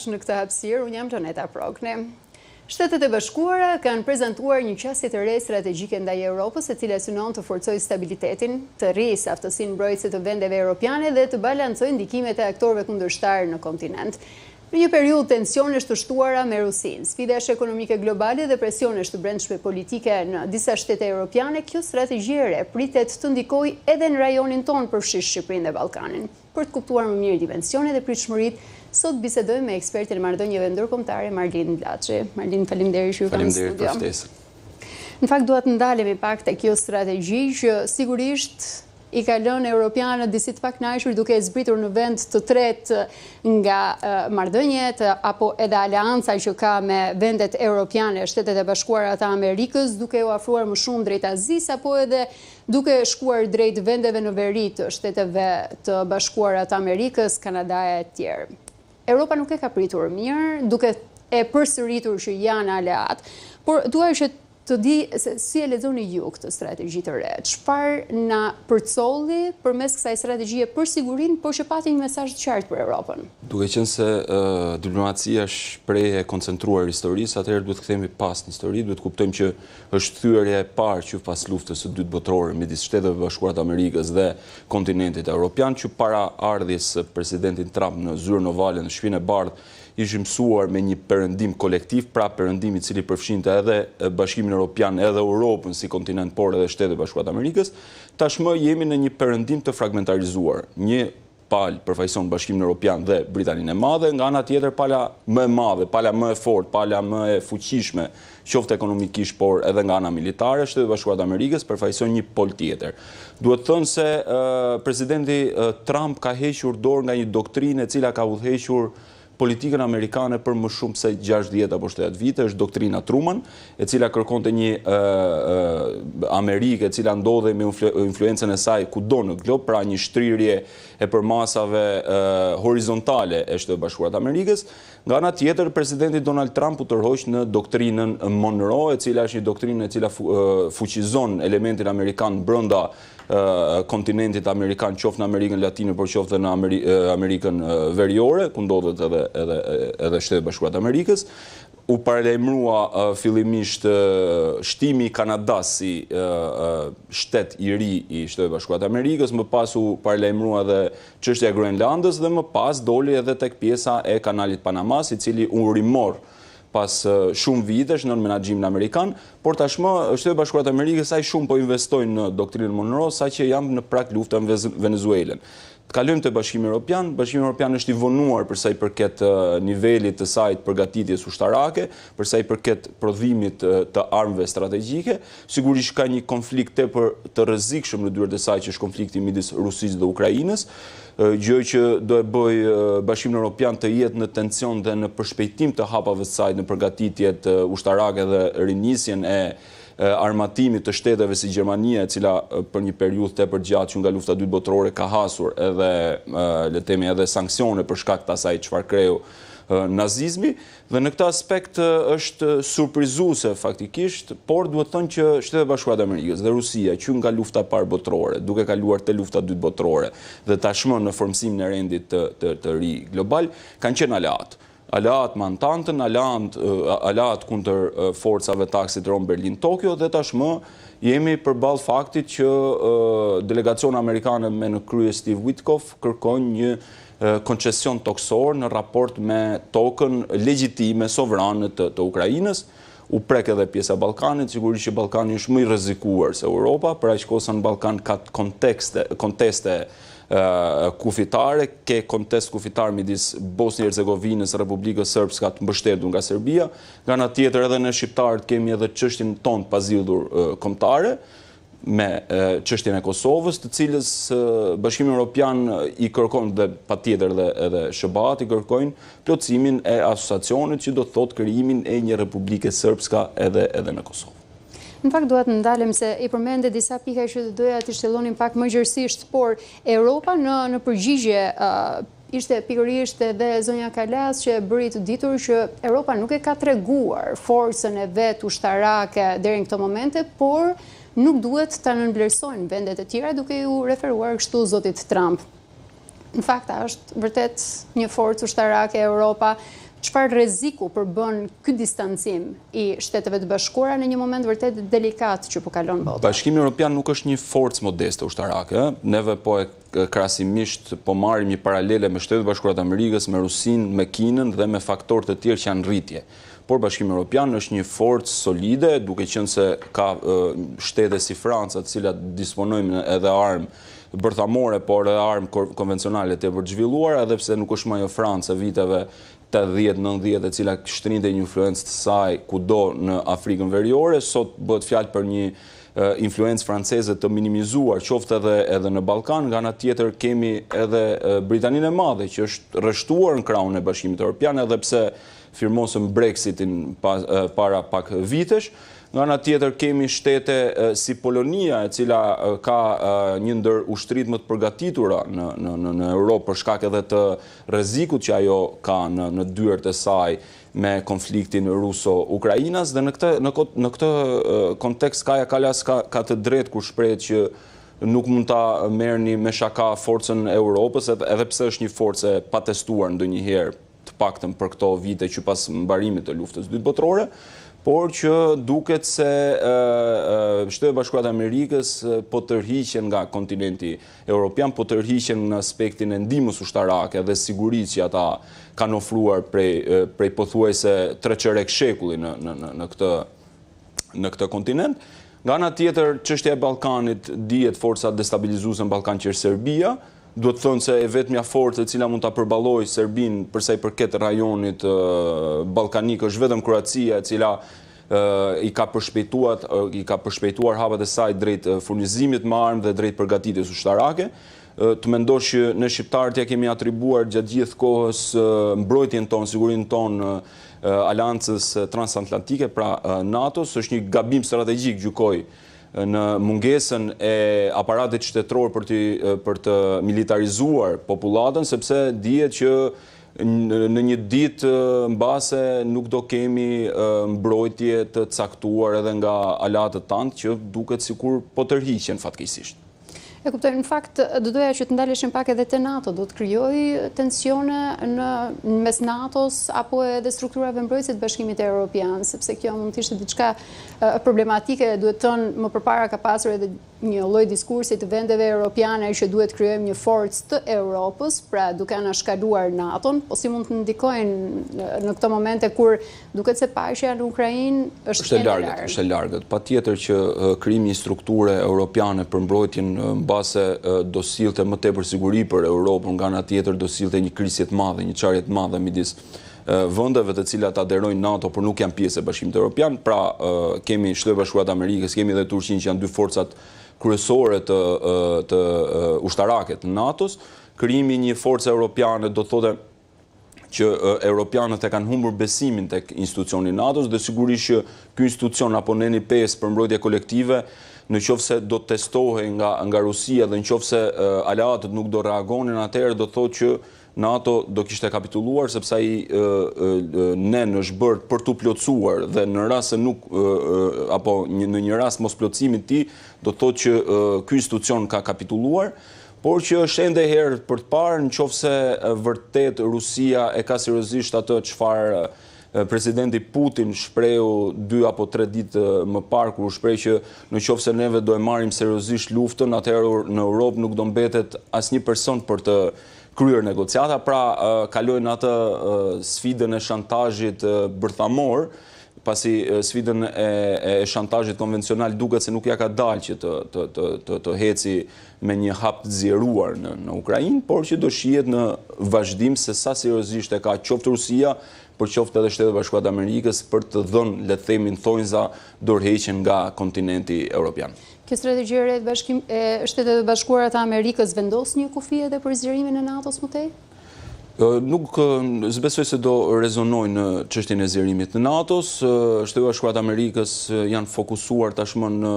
Në këtë hapësirë, unë jam Gjoneta Prokne. Shtetet e Bashkuara kanë prezantuar një qasje të re strategjike ndaj Europës, e cila synon të forcojë stabilitetin, të rrisë aftësinë mbrojtëse të vendeve europiane dhe të balancojë ndikimet e aktorëve kundërshtar në kontinent. Në një periudhë tensionesh të shtuara me Rusinë, sfidash ekonomike globale dhe presionesh të brendshme politike në disa shtete europiane, kjo strategji e re pritet të ndikojë edhe në rajonin tonë, përfshirë Shqipërinë dhe Ballkanin. Për të kuptuar më mirë dimensionet dhe pritshmëritë, sot bisedojmë me ekspertin e marrëdhënieve ndërkombëtare Marlin Blaçi. Marlin, faleminderit që ju kam në studio. Faleminderit për ftesën. Në fakt duhet të ndalemi pak te kjo strategji që sigurisht i ka lënë europianët disi të pakënaqur duke e zbritur në vend të tretë nga marrëdhëniet apo edhe aleanca që ka me vendet europiane, Shtetet e Bashkuara të Amerikës, duke u afruar më shumë drejt Azisë apo edhe duke shkuar drejt vendeve në veri të Shteteve të Bashkuara të Amerikës, Kanada e tjerë. Europa nuk e ka pritur mirë, duke e përsëritur që janë aleat, por dua që të di se si e lexoni ju këtë strategji të re. Çfarë na përcolli përmes kësaj strategjie për sigurinë, por që pati një mesazh të qartë për Europën? Duke qenë se diplomacia është shprehje e koncentruar historisë, atëherë duhet të kthehemi pas në histori, duhet të kuptojmë që është thyerja e parë që pas luftës së dytë botërore midis Shteteve të Bashkuara të Amerikës dhe kontinentit evropian, që para ardhjes së presidentit Trump në zyrën ovale në Shtëpinë e Bardhë ishim mësuar me një perëndim kolektiv, pra perëndim i cili përfshinte edhe Bashkimin Evropian, edhe Europën si kontinent, por edhe Shtetet e Bashkuara të Amerikës. Tashmë jemi në një perëndim të fragmentarizuar. Një palë përfaqëson Bashkimin Evropian dhe Britaninë e Madhe, nga ana tjetër pala më e madhe, pala më e fortë, pala më e fuqishme, qoftë ekonomikisht, por edhe nga ana militare, Shtetet e Bashkuara të Amerikës përfaqëson një pol tjetër. Duhet thënë se presidenti Trump ka hequr dorë nga një doktrinë e cila ka udhëhequr politikën amerikane për më shumë se 60 apo 70 vite, është doktrina Truman, e cila kërkonte një Amerikë e cila ndodhej me influencën e saj kudo në glob, pra një shtrirje e përmasave horizontale e Shtetit Bashkuar të Amerikës. Nga ana tjetër, presidenti Donald Trump u tërhoq në doktrinën Monroe, e cila është një doktrinë e cila fuqizon elementin amerikan brenda kontinentit amerikan, qoftë në Amerikën Latine, por qoftë në Amerikën Veriore, ku ndodhet edhe Shtetet Bashkuara të Amerikës. U paralajmërua fillimisht shtimi i Kanadas si shtet i ri i Shtetit Bashkuara të Amerikës, më pas u paralajmërua edhe çështja e Groenlandës dhe më pas doli edhe tek pjesa e kanalit Panamas, i cili u rimor pas shumë vitesh në menaxhimin amerikan, por tashmë Shtetet Bashkuara të Amerikës aq shumë po investojnë në doktrinën Monroe saqë janë në prag lufta me Venezuelën. Të kalojmë te Bashkimi Evropian. Bashkimi Evropian është i vonuar për sa i përket nivelit të saj të përgatitjes ushtarake, për sa i përket prodhimit të armëve strategjike. Sigurisht ka një konflikt tepër të rrezikshëm në dyert e saj, që është konflikti midis Rusisë dhe Ukrainës, gjë që do e bëj Bashkimin Evropian të jetë në tension dhe në përshpejtim të hapave të saj në përgatitjet ushtarake dhe rinisjen e armatimit të shteteve si Gjermania, e cila për një periudhë tepër gjatë që nga lufta e dytë botërore ka hasur edhe le të themi edhe sanksione për shkak të asaj çfarë kreu nazizmi, dhe në këtë aspekt është surprizuese faktikisht, por duhet thënë që Shtetet e Bashkuara të Amerikës dhe Rusia, që nga lufta e parë botërore, duke kaluar te lufta e dytë botërore dhe tashmë në formsimin e rendit të ri global, kanë qenë aleat me Antantën, aleat kundër forcave të aksit Rom-Berlin-Tokyo, dhe tashmë jemi përballë faktit që delegacioni amerikane me në krye Steve Witkoff kërkojnë një koncesion toksor në raport me tokën legjitime sovrane të Ukrainës. U prek edhe pjesa e Ballkanit, sigurisht që Ballkani është më i rrezikuar se Europa, për aq kohë sa në Ballkan ka konteste kufitare, ke kontest kufitar midis Bosnjë-Hercegovinës, Republikës Srpska të mbështetur nga Serbia, nga ana tjetër edhe në shqiptarët kemi edhe çështjen tonë të pazgjidhur kombëtare me çështjen e Kosovës, të cilës Bashkimi Evropian i kërkon dhe patjetër edhe SBA-t i kërkojnë plotësimin e asociacionit, që do të thotë krijimin e një Republike Srpska edhe në Kosovë. Në fakt duhet ndalem se i përmende disa pika që doja t'i shtjellonin pak më gjërësisht, por Europa në përgjigje ishte pikërisht edhe zonja Kalas që bëri të ditur që Europa nuk e ka treguar forcën e vet ushtarake deri në këto momente, por nuk duhet ta nënvlerësojnë vendet e tjera, duke ju referuar kështu zotit Trump. Në fakt është vërtet një forcë ushtarake Europa, çfarë rreziku përbën ky distancim i Shteteve të Bashkuara në një moment vërtet delikat që po kalon bota? Bashkimi Evropian nuk është një forcë modeste ushtarake. Neve po krahasimisht po marrim një paralele me Shtetet e Bashkuara të Amerikës, me Rusinë, me Kinën dhe me faktorë të tjerë që janë rritje. Por Bashkimi Evropian është një forcë solide, duke qenë se ka shtete si Franca, të cilat disponojnë edhe armë bërthamore, por edhe armë konvencionale të zhvilluara, edhe pse nuk është më ajo Franca viteve 80-90 e cila shtrinte një influencë të saj kudo në Afrikën Veriore, sot bëhet fjalë për një influencë franceze të minimizuar, qoftë edhe në Ballkan. Nga ana tjetër kemi edhe Britaninë e Madhe, që është rreshtuar në krahun e Bashkimit Evropian, edhe pse firmosën Brexitin para pak vitesh. Nga ana tjetër kemi shtete si Polonia, e cila ka një ndër ushtrit më të përgatitura në Europë për shkak edhe të rrezikut që ajo ka në dyert e saj me konfliktin ruso-ukrainas, dhe në këtë kontekst Kaja Kallas ka të drejtë kur shprehet që nuk mund ta merrni me shaka forcën e Europës, edhe pse është një forcë e patestuar ndonjëherë, të paktën për këto vite që pas mbarimit të luftës dytë botërore, por që duket se Shtetet e Bashkuara të Amerikës po tërhiqen nga kontinenti evropian, po tërhiqen në aspektin e ndihmës ushtarake dhe sigurisë që ata kanë ofruar prej pothuajse 3 çerek shekulli në këtë kontinent. Nga ana tjetër, çështja e Ballkanit, dihet forca destabilizuese në Ballkan që është Serbia. Duhet të thonë se e vetmja forcë e cila mund ta përballojë Serbinë për sa i përket rajonit ballkanik është vetëm Kroacia, e cila i ka përshpejtuar hapat e saj drejt furnizimit me armë dhe drejt përgatitjes ushtarake. Të mendosh që ne shqiptarët ja kemi atribuar gjatë gjithë kohës mbrojtjen tonë, sigurinë tonë aleancës transatlantike, pra NATO-s, është një gabim strategjik, gjykoj, në mungesën e aparatit shtetëror për të militarizuar popullatën, sepse dihet që në një ditë mbase nuk do kemi mbrojtje të caktuar edhe nga aleatët tanë që duket sikur po tërhiqen fatkeqësisht. E kuptoj, në fakt, do doja që të ndaleshim pak edhe te NATO, do të krijoj tensione në mes NATO-s apo edhe strukturave mbrojtëse të Bashkimit Evropian, sepse kjo mund të ishte diçka problematike, duhet thënë më përpara ka pasur edhe një lloj diskursi të vendeve europiane që duhet krijojmë një forcë të Europës, pra duke anashkaluar NATO-n, po si mund të ndikojnë në këto momente kur duket se paqja në Ukrainë është e largët. Patjetër që krijimi i strukture europiane për mbrojtjen mbase do sillte më tepër siguri për Europën, nga ana tjetër do sillte një krizje të madhe, një çarje të madhe midis vendeve të cilat aderojnë NATO por nuk janë pjesë e Bashkimit Evropian. Pra kemi Shtetet e Bashkuara të Amerikës, kemi edhe Turqinë, që janë dy forcat kryesore të ushtarake të NATO-s. Krijimi një force europiane do thotë që europianët e kanë humbur besimin tek institucioni NATO-s, dhe sigurisht që ky institucion apo neni 5 për mbrojtje kolektive, në qoftë se do testohej nga Rusia dhe në qoftë se aleatët nuk do reagonin, atëherë do thotë që NATO do kishte kapituluar, sepse ai nen është bërë për tu plotësuar, dhe në rast se nuk apo në një rast mos plotësimit të tij, do thotë që ky institucion ka kapituluar, por që është ende herë për të parë nëse vërtet Rusia e ka seriozisht atë çfarë presidenti Putin shprehu 2 apo 3 ditë më parë, kur shpreh që nëse neve do e marrim seriozisht luftën, atëherë në Europë nuk do mbetet asnjë person për të kryer negociata, pra kalojnë atë sfidën e shantazhit bërthamor, pasi sfidën e shantazhit konvencional duket se nuk ja ka dalë që të heci me një hap të zjeruar në Ukrainë, por që do shihet në vazhdim se sa seriozisht e ka qoftë Rusia, por qoftë edhe Shtetet e Bashkuara të Amerikës për të dhënë, le të themi, thonjza dorëheqjen nga kontinenti evropian. Kjo strategji e Shtetet e Bashkuara të Amerikës vendos një kufi edhe për zgjerimin e NATO-s më tej? Nuk zbesoj se do rezonojnë në çështjen e zgjerimit të NATO-s. Shtetet e Bashkuara të Amerikës janë fokusuar tashmë në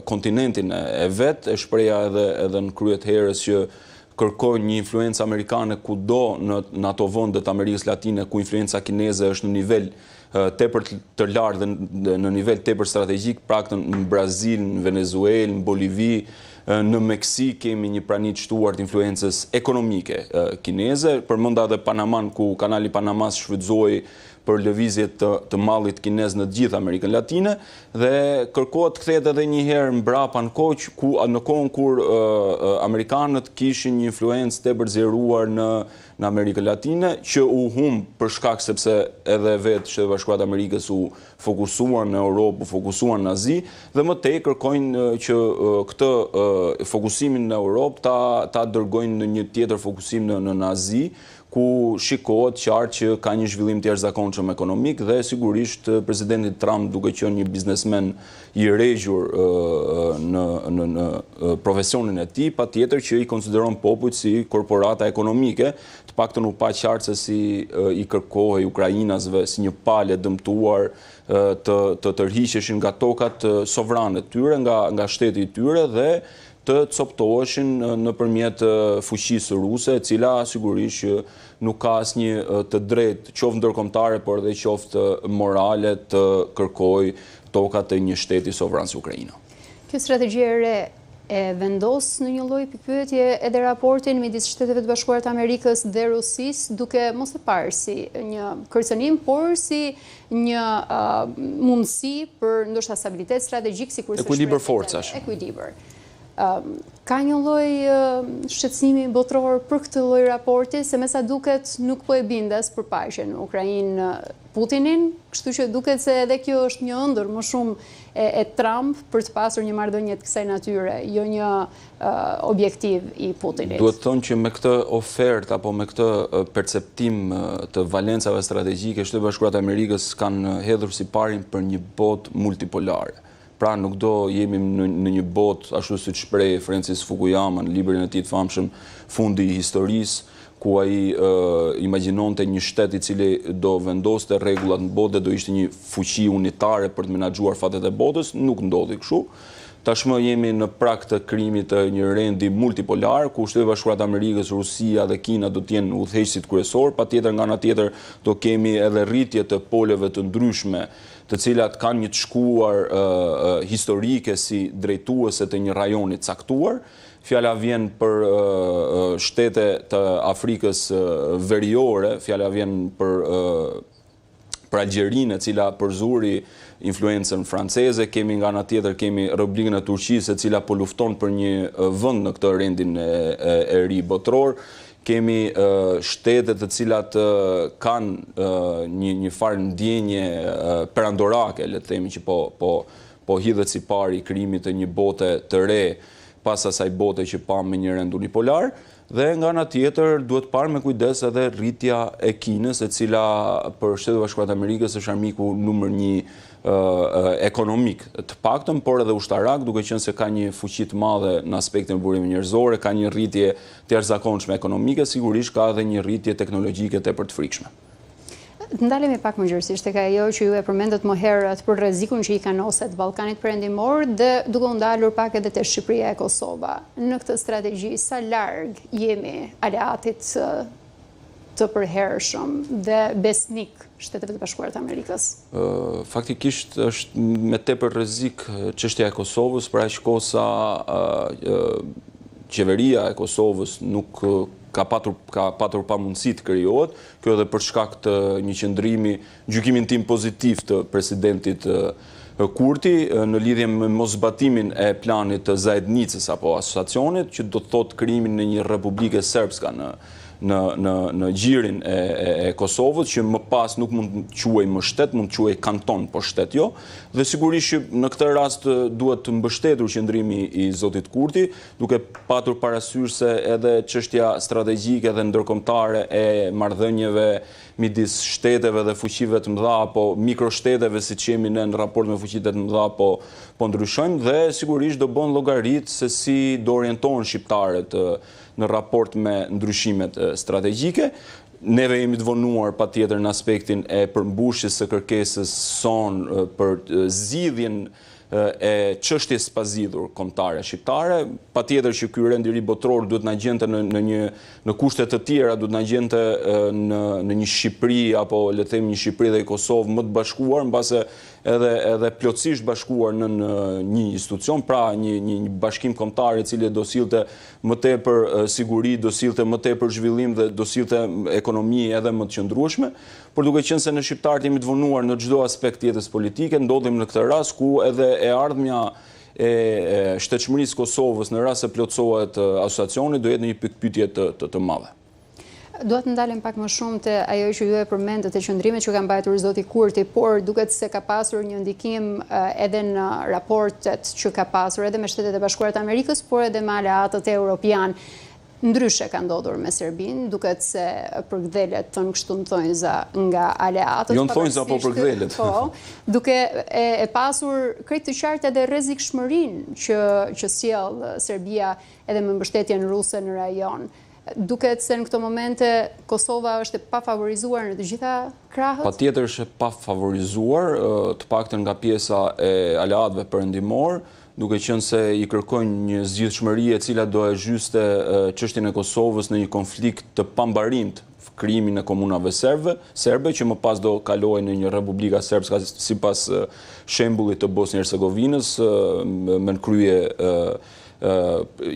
kontinentin e vet, e shpreha edhe në kryet herës që kërkojnë një influencë amerikane kudo në ato vende të Amerikës Latine ku influenca kineze është në nivel tepër të lartë dhe në nivel tepër strategjik, pra në Brazil, në Venezuelë, në Bolivi, Në Meksik kemi një prani të shtuar të influencës ekonomike kineze, përmenda edhe Panaman, ku kanali Panamas shfrytëzoi për lëvizje të mallit kinez në të gjithë Amerikën Latine, dhe kërkohet kthehet edhe një herë mbrapa në kohën kur amerikanët kishin një influencë tepër zgjeruar në Amerikën Latine, që u humb për shkak sepse edhe vetë Shtetet Bashkuara të Amerikës u fokusuan në Europë, u fokusuan në Azi, dhe më tej kërkojnë që këtë fokusimin në Europë ta dërgojnë në një tjetër fokusim në Azi, ku shikohet qartë që ka një zhvillim të jashtëzakonshëm ekonomik, dhe sigurisht presidenti Trump, duke qenë një biznesmen i rregjur në profesionin e tij, patjetër që i konsideron popujt si korporata ekonomike, të paktën u pa qartë se si i kërkohej ukrainasve si një palë dëmtuar të tërhiqeshin nga tokat sovrane të tyre, nga shteti i tyre, dhe të coptoheshin nëpërmjet fuqisë ruse, e cila sigurisht që nuk ka asnjë të drejtë, qoftë ndërkombëtare, por edhe qoftë morale, të kërkojë tokat e një shteti sovran si Ukraina. Kjo strategji e re e vendos në një lloj pikpyetje edhe raportin midis Shteteve të Bashkuara të Amerikës dhe Rusisë, duke mos e parë si një kërcënim, por si një mundësi për ndoshta stabilitet strategjik, sikurse ekuilibër forcash. Ekuilibër. Ka një lloj shqetësimi botror për këtë lloj raporti, se me sa duket nuk po e bindes për paqen në Ukrainë Putinin, kështu që duket se edhe kjo është një ëndër më shumë e Trump për të pasur një marrëdhënie të kësaj natyre, jo një objektiv i Putinit. Duhet të thonë që me këtë ofertë apo me këtë perceptim të valencave strategjike, Shtetet Bashkuara të Amerikës kanë hedhur siparin për një botë multipolare. Pra nuk do jemi në një botë, ashtu siç shpreh Francis Fukuyama në librin e tij të famshëm Fundi i Historisë, ku ai imagjinonte një shtet i cili do vendoste rregullat në botë dhe do ishte një fuqi unitare për të menaxhuar fatet e botës. Nuk ndodhi kështu. Tashmë jemi në prag të krijimit të një rendi multipolar, ku Shtetet Bashkuara të Amerikës, Rusia dhe Kina do të jenë udhëheqësit kryesor, patjetër nga ana tjetër do kemi edhe rritje të poleve të ndryshme, të cilat kanë një të shkuar historike si drejtuese të një rajoni caktuar. Fjala vjen për shtete të Afrikës veriore, fjala vjen për Algjerinë, e cila përzuri influencën franceze, kemi nga ana tjetër kemi Republikën e Turqisë, e cila po lufton për një vend në këtë rendin e ri botror. Kemi shtetet të cilat kanë një farë ndjenje perandorake, le të themi, që po hidhet sipari krijimit të një bote të re pas asaj bote që pam me një rend unipolar. Dhe nga ana tjetër duhet parë me kujdes edhe rritja e Kinës, e cila për Shtetet Bashkuara të Amerikës është armiku numër 1 ekonomik të paktën, por edhe ushtarak, duke qenë se ka një fuqi të madhe në aspektin e burimit njerëzor, ka një rritje të jashtëzakonshme ekonomike, sigurisht ka edhe një rritje teknologjike tepër të frikshme. Ndalemi pak më gjërësisht tek ajo që ju e përmendët më herët për rrezikun që i kanë oset Ballkanit Perëndimor, dhe duke u ndalur pak edhe te Shqipëria e Kosova. Në këtë strategji, sa larg jemi aleatit të përhershëm dhe besnik Shteteve të Bashkuara të Amerikës? Faktikisht është me tepër rrezik çështja e Kosovës, për aq kohë sa qeveria e Kosovës nuk ka patur pamundësi të krijohet, kjo edhe për shkak të një qëndrimi, gjykimin tim pozitiv të presidentit Kurti në lidhje me mosbatimin e planit të Zajednicës apo asociacionit, që do të thotë krijimin në një republike serbska në gjirin e Kosovës, që më pas nuk mund të quhej më shtet, mund të quhej kanton, por shtet jo. Dhe sigurisht që në këtë rast duhet të mbështetur qëndrimi i zotit Kurti, duke patur parasysh se edhe çështja strategjike dhe ndërkombëtare e marrëdhënieve midis shteteve dhe fuqive të mëdha apo mikroshteteve, siç jemi ne në raport me fuqitë të mëdha, po ndryshojnë, dhe sigurisht do bën llogarit se si do orientohen shqiptarët në raport me ndryshimet strategjike. Neve jemi të vonuar patjetër në aspektin e përmbushjes së kërkesës son për zgjidhjen e çështjes pazidhur kombëtare shqiptare, patjetër që ky rend i ri botror duhet na gjente në kushte të tjera, duhet na gjente në një Shqipëri apo le të them një Shqipëri dhe Kosovë më të bashkuar, mbase edhe plotësisht bashkuar në një institucion, pra një bashkim kombëtar i cili do sillte më tepër siguri, do sillte më tepër zhvillim dhe do sillte ekonomi edhe më të qëndrueshme, por duke qenë se në shqiptarët jemi të vonuar në çdo aspekt të jetës politike, ndodhim në këtë rast ku edhe e ardhmja e shtetshmërisë Kosovës në rast se plotësohet asociacioni do jetë një pikpyetje të madhe. Duhet të ndalem pak më shumë të ajo që ju e përmendët e qëndrimet që ka mbajtur zoti Kurti, por duket se ka pasur një ndikim edhe në raportet që ka pasur edhe me Shtetet e Bashkuara të Amerikës, por edhe me aleatët e europian. Ndryshe ka ndodhur me Serbinë, duket se përkthelet tonë kështu në thonjza nga aleatët. Jo në thonjza, po përkthelet. Po, duke e pasur krejt të qartë edhe rrezikshmërinë që sjell Serbia edhe me mbështetjen ruse në rajon. Duket se në këto momente Kosova është e pafavorizuar në të gjitha krahët? Patjetër është e pafavorizuar, të paktën nga pjesa e aleatëve perëndimor, duke qenë se i kërkojnë një zgjidhshmëri e cila do e zhyste çështjen e Kosovës në një konflikt të pambarimt, krimin e komunave serbe, që më pas do kalojë në një Republika Serbska sipas shembullit të Bosnjë-Hercegovinës, me krye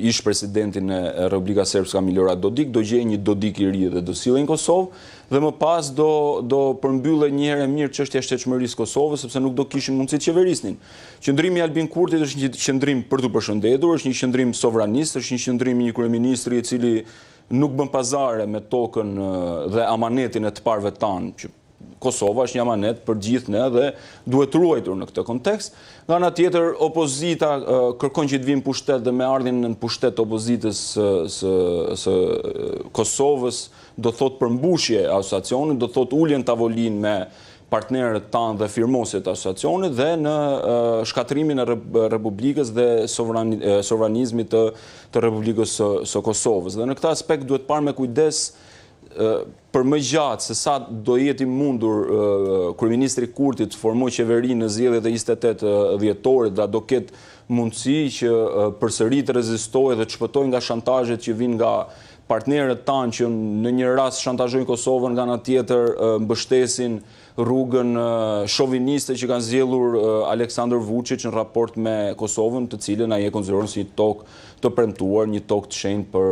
ish presidentin e Republika Serbska Milorad Dodik, do gjejë një Dodik i ri dhe do sillen në Kosovë, dhe më pas do përmbyllej një herë mirë çështja e shtetshmërisë Kosovës, sepse nuk do kishin mundësi të qeverisnin. Qëndrimi i Albin Kurtit është një qëndrim për të përshëndetur, është një qëndrim sovranist, është një qëndrim i një kryeministri i cili nuk bën pazare me tokën dhe amanetin e të parëve tanë, që Kosova është një amanet për gjithë ne dhe duhet ruajtur në këtë kontekst. Nga ana tjetër, opozita kërkon që të vinë pushtet dhe me ardhin në pushtet opozitës së Kosovës do thot përmbushje asociacionit, do thot ulje në tavolinë me partnerët tanë dhe firmosjet e asociacionit dhe në shkatrimin e Republikës dhe sovranizmit të Republikës së Kosovës. Dhe në këtë aspekt duhet parë me kujdes për më gjatë se sa do jeti mundur kryeministri Kurti të formojë qeveri në zgjedhjet e 28 dhjetorit, dhe do ketë mundësi që përsëri të rezistojë dhe të shpëtojë nga shantazhet që vijnë nga partnerët tanë që në një rast shantazhojnë Kosovën, nga ana tjetër mbështesin rrugën shoviniste që kanë zgjedhur Aleksandar Vučić në raport me Kosovën, të cilën ai e konsideron si një tokë të premtuar, një tokë të shenjtë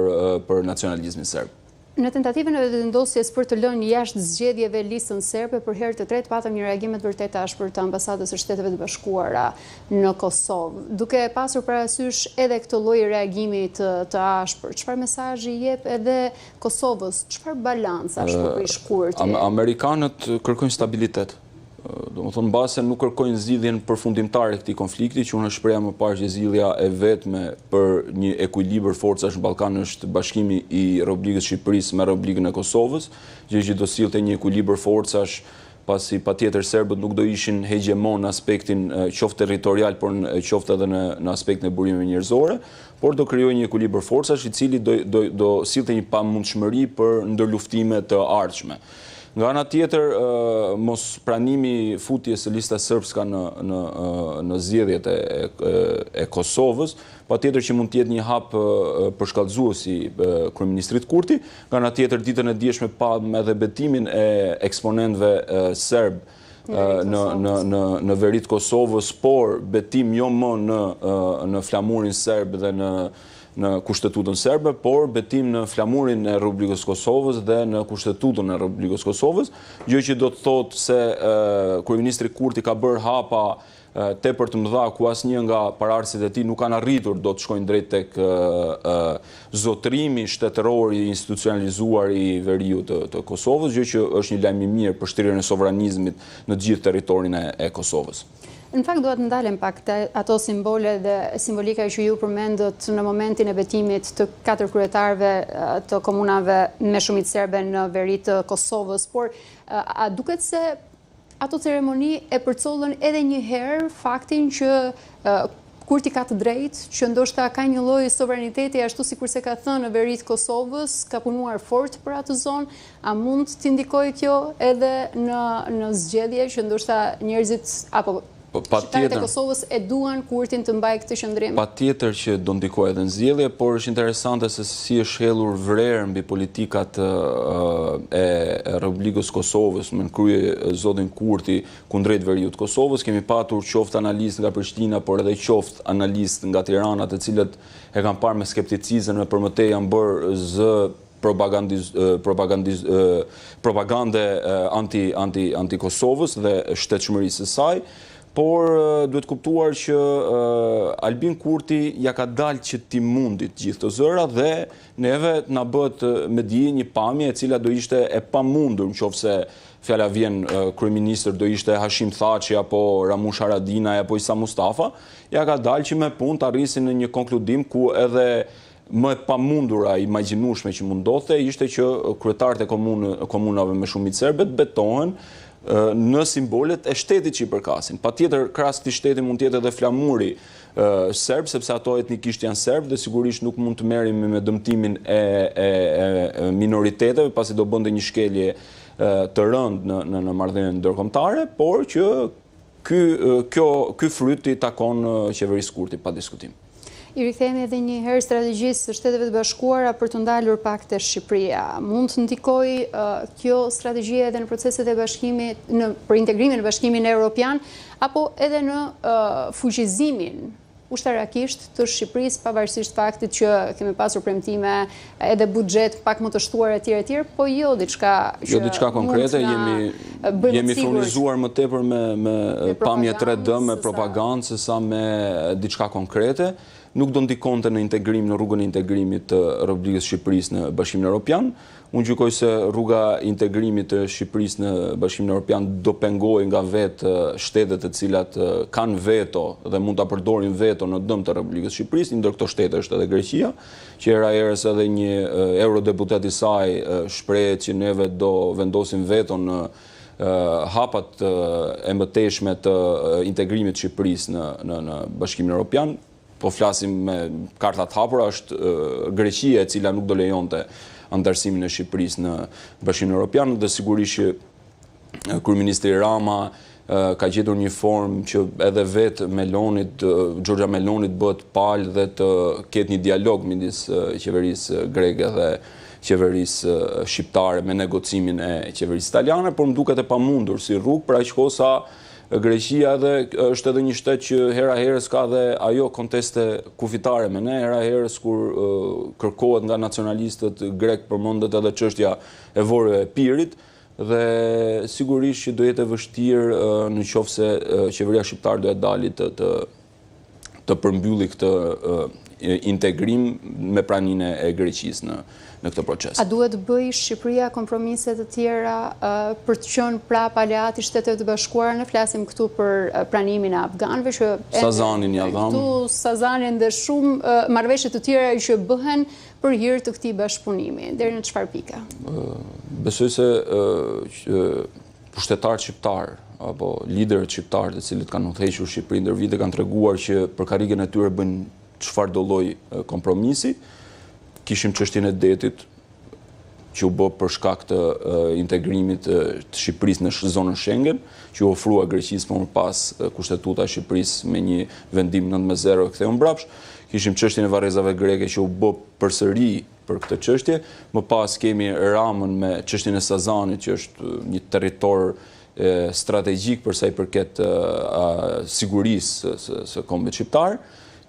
për nacionalizmin serb. Në tentativën e vendosjes për të lënë jashtë zgjedhjeve listën serbe, për herë të tretë patëm një reagim të vërtetë ashpër të ambasadës së Shteteve të Bashkuara në Kosovë. Duke pasur parasysh edhe këtë lloj reagimi të ashpër, çfarë mesazhi jep edhe Kosovës, çfarë balancash për prish Kurti? Amerikanët kërkojnë stabilitet. Domethënë mbase nuk kërkojnë zgjidhjen përfundimtare këtij konflikti, që unë shpreha më parë që zgjidhja e vetme për një ekuilibër forcash në Ballkan është bashkimi i Republikës Shqipërisë me Republikën e Kosovës, gjë që do sillte një ekuilibër forcash, pasi patjetër serbët nuk do ishin hegemon në aspektin qoftë territorial, por qoftë edhe në aspektin e burimeve njerëzore, por do krijojë një ekuilibër forcash i cili do sillte një pamundshmëri për ndërluftime të ardhshme. Nga ana tjetër, mos pranimi futjes së listës serbska në zgjedhjet e Kosovës, patjetër që mund të jetë një hap përshkallëzues si kryeministrit Kurti. Nga ana tjetër, ditën e dieshme pam edhe betimin e eksponentëve serb në veri të Kosovës, por betim jo më në flamurin serb dhe në kushtetutën serbe, por betim në flamurin e Republikës Kosovës dhe në kushtetutën e Republikës Kosovës, gjë që do të thotë se kryeministri Kurti ka bërë hapa tepër të mëdha ku asnjë nga paraardhësit e tij nuk kanë arritur do të shkojnë drejt tek zotrimi shtetëror i institucionalizuar i veriu të Kosovës, gjë që është një lajm i mirë për shtrirjen e sovranizmit në të gjithë territorin e Kosovës. Në fakt duhet ndalem pak ato simbole dhe simbolika që ju përmendët në momentin e betimit të 4 kryetarëve të komunave me shumicë serbe në veri të Kosovës, por a duket se ato ceremoni e përcollën edhe një herë faktin që Kurti ka të drejtë, që ndoshta ka një lloj sovraniteti ashtu sikurse ka thënë në veri të Kosovës, ka punuar fort për atë zonë, a mund të ndikojë kjo edhe në zgjedhje që ndoshta njerëzit apo Shqiptarët e Kosovës e duan Kurtin të mbajë këtë qëndrim? Patjetër që do ndikojë edhe nxjellje, por është interesante se si është hedhur vrerë mbi politikat e Republikës Kosovës, me krye zotin Kurti kundrejt veriut Kosovës. Kemi patur qoftë analistë nga Prishtina, por edhe qoftë analistë nga Tirana, të cilët e kanë parë me skepticizëm e përmëtej janë bërë zë propagande anti-Kosovës dhe shtetshmërisë së saj, por duhet kuptuar që Albin Kurti ja ka dalë që ti mundit gjithë të zëra dhe neve na bët me dije një pamje e cila do ishte e pamundur nëse fjala vjen kryeministër do ishte Hashim Thaçi apo Ramush Haradinaj apo Isa Mustafa, ja ka dalë që me punë të arrisin në një konkludim ku edhe më e pamundura imagjinueshme që mund ndodhte ishte që kryetarët e komunave me shumicë serbe betohen në simbolet e shtetit që i përkasin. Patjetër krahas këtij shteti mund të jetë edhe flamuri serb, sepse ato etnikisht janë serb dhe sigurisht nuk mund të merremi me dëmtimin e minoriteteve, pasi do bënte një shkelje të rëndë në marrëdhënien ndërkombëtare, por që ky fryt i takon qeverisë Kurti pa diskutim. I rikthehemi edhe një herë strategjisë së Shteteve të Bashkuara për të ndalur pakte Shqipëria. Mund të ndikojë kjo strategji edhe në proceset e bashkimit, për integrimin në Bashkimin Evropian, apo edhe në fuqizimin ushtarakisht të Shqipërisë, pavarësisht faktit që kemi pasur premtime edhe buxhet pak më të shtuar etj, po jo diçka konkrete, jemi furnizuar më tepër me pamje 3D, me propagandë sesa me diçka konkrete. Nuk do ndikonte në integrim, në rrugën e integrimit të Republikës Shqipërisë në Bashkimin Evropian. Unë gjykoj se rruga e integrimit të Shqipërisë në Bashkimin Evropian do pengojë nga vetë shtetet të cilat kanë veto dhe mund ta përdorin veto në dëm të Republikës Shqipërisë, ndër këto shtete është edhe Greqia, që era herës edhe një eurodeputat i saj shprehet që neve do vendosim veto në hapat e mëtejshme të integrimit të Shqipërisë në Bashkimin Evropian. Po flasim me kartat hapura, është Greqia e cila nuk do lejonte antarësimin e Shqipërisë në Bashkimin Evropian dhe sigurisht që kryeministri Rama ka gjetur një formë që edhe vetë Giorgia Melonit bëhet palë dhe të ketë një dialog midis qeverisë greke dhe qeverisë shqiptare me negocimin e qeverisë italiane, por më duket e pamundur si rrugë për aq kohë sa Greqia është edhe një shtet që hera herës ka dhe ajo konteste kufitare me ne, hera herës kur kërkohet nga nacionalistët grek përmendet edhe çështja e Vorëve e Pirit dhe sigurisht që do jetë e vështirë në qoftë se qeveria shqiptare do të dalë të përmbylli këtë integrim me praninë e Greqisë në këtë proces. A duhet bëj Shqipëria kompromise të tjera për të qenë prapë aleati i Shteteve të Bashkuara? Ne flasim këtu për pranimin e afganëve që Sazanin ja dham. Këtu Sazanin dhe shumë marrëveshje të tjera që bëhen për hir të këtij bashkëpunimi. Deri në çfarë pika? Besoj se pushtetarët shqiptar apo liderët shqiptar të cilët kanë udhëhequr Shqipërinë ndër vite kanë treguar që për karrigën e tyre bëjnë çfarë do lloj kompromisi. Kishim çështjen e detit që u bë për shkak të integrimit të Shqipërisë në zonën Schengen, që u ofrua Greqisë më pas kushtetuta e Shqipërisë me një vendim 9-0 e ktheu mbrapsht. Kishim çështjen e varrezave greke që u bë përsëri për këtë çështje. Më pas kemi Ramën me çështjen e Sazanit, që është një territor strategjik për sa i përket sigurisë së kombit shqiptar.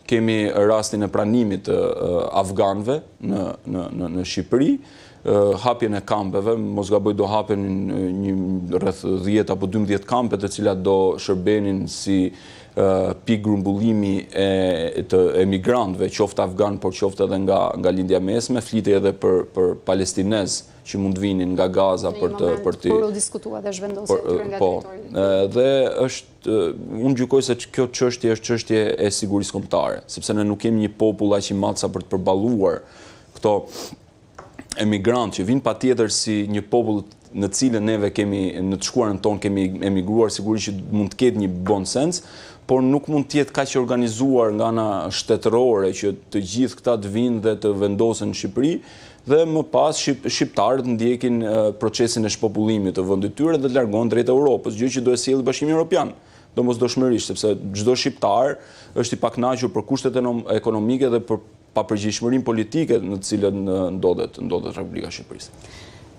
Kemi rastin e pranimit të afganëve në Shqipëri, hapjen e kampeve, mos gaboj do hapen rreth 10 apo 12 kampe të cilat do shërbenin si pikë grumbullimi të emigrantëve, qoftë afgan, por qoftë edhe nga lindja mesme, flitej edhe për palestinez që mund vinin nga Gaza për të por u diskutua dhe zhvendosja e tyre nga territori. Dhe unë gjykoj se kjo çështje është çështje e sigurisë kombëtare, sepse ne nuk kemi një popull aq i madh sa për të përballuar këto emigrantë që vinë patjetër si një popull në cilën neve kemi në të shkuarën tonë kemi emigruar, sigurisht që mund të ketë një bon sens, por nuk mund të jetë kaq organizuar nga ana shtetërore që të gjithë këta të vinë dhe të vendosen në Shqipëri dhe më pas shqiptarët ndjekin procesin e shpopullimit të vendit tyre dhe të largohen drejt Europës, gjë që do e sjellë Bashkimi Evropian. domosdoshmërisht, sepse çdo shqiptar është i pakënaqur për kushtet ekonomike dhe për papërgjegjësinë politike në të cilën ndodhet Republika e Shqipërisë.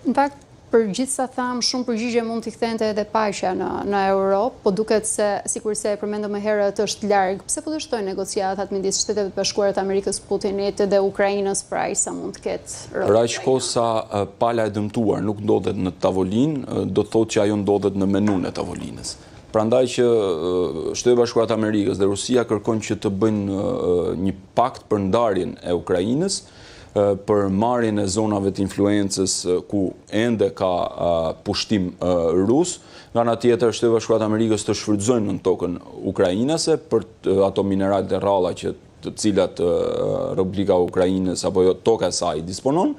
Në fakt, për gjithë sa thamë, shumë përgjigje mund t'i kthente edhe paqja në Europë, po duket se, sikur se e përmendëm më herët, është larg. Pse po dështojnë negociatat midis Shteteve të Bashkuara të Amerikës Putinit dhe Ukrainës për aq sa mund të ketë rreth? Për aq kohë sa pala e dëmtuar nuk ndodhet në tavolinë, do të thotë që ajo ndodhet në menun e tavolinës. Prandaj që Shtetet e Bashkuara të Amerikës dhe Rusia kërkojnë që të bëjnë një pakt për ndarjen e Ukrainës, për marrjen e zonave të influencës ku ende ka pushtim rus, nga ana tjetër Shtetet e Bashkuara të Amerikës të shfrytëzojnë në tokën ukrainase për ato mineralet e rralla të cilat Republika e Ukrainës apo toka e saj disponon.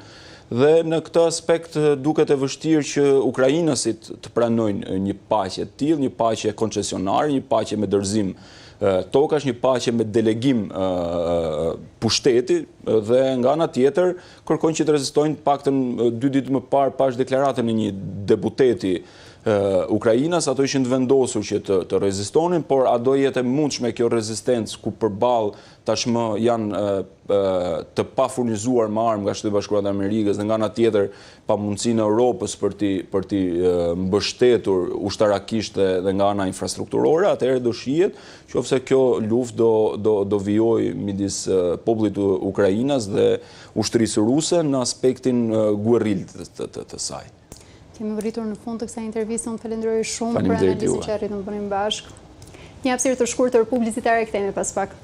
Dhe në këtë aspekt duket e vështirë që ukrainësit të pranojnë një paqe të tillë, një paqe koncesionare, një paqe me dorëzim tokash, një paqe me delegim pushteti dhe nga ana tjetër kërkojnë që të rezistojnë paktën 2 ditë më parë pas deklaratën e një deputeti Ukrainas, ato ishin të vendosur që të rezistonin, por a do jetë e mundshme kjo rezistencë ku përballë tashmë janë të pafurnizuar me armë nga Shtetet e Bashkuara të Amerikës dhe nga ana tjetër pamundësinë e Europës për të mbështetur ushtarakisht dhe nga ana infrastrukturore, atëherë do shihet qofse kjo luftë do vijojë midis popullit të Ukrainës dhe ushtrisë ruse në aspektin guerril të saj. Kemi vritur në fund të kësaj interviste, unë falenderoj shumë për analizën që arritëm të bënim bashkë. Një hapësirë të shkurtër publicitare, kthehemi pas pak.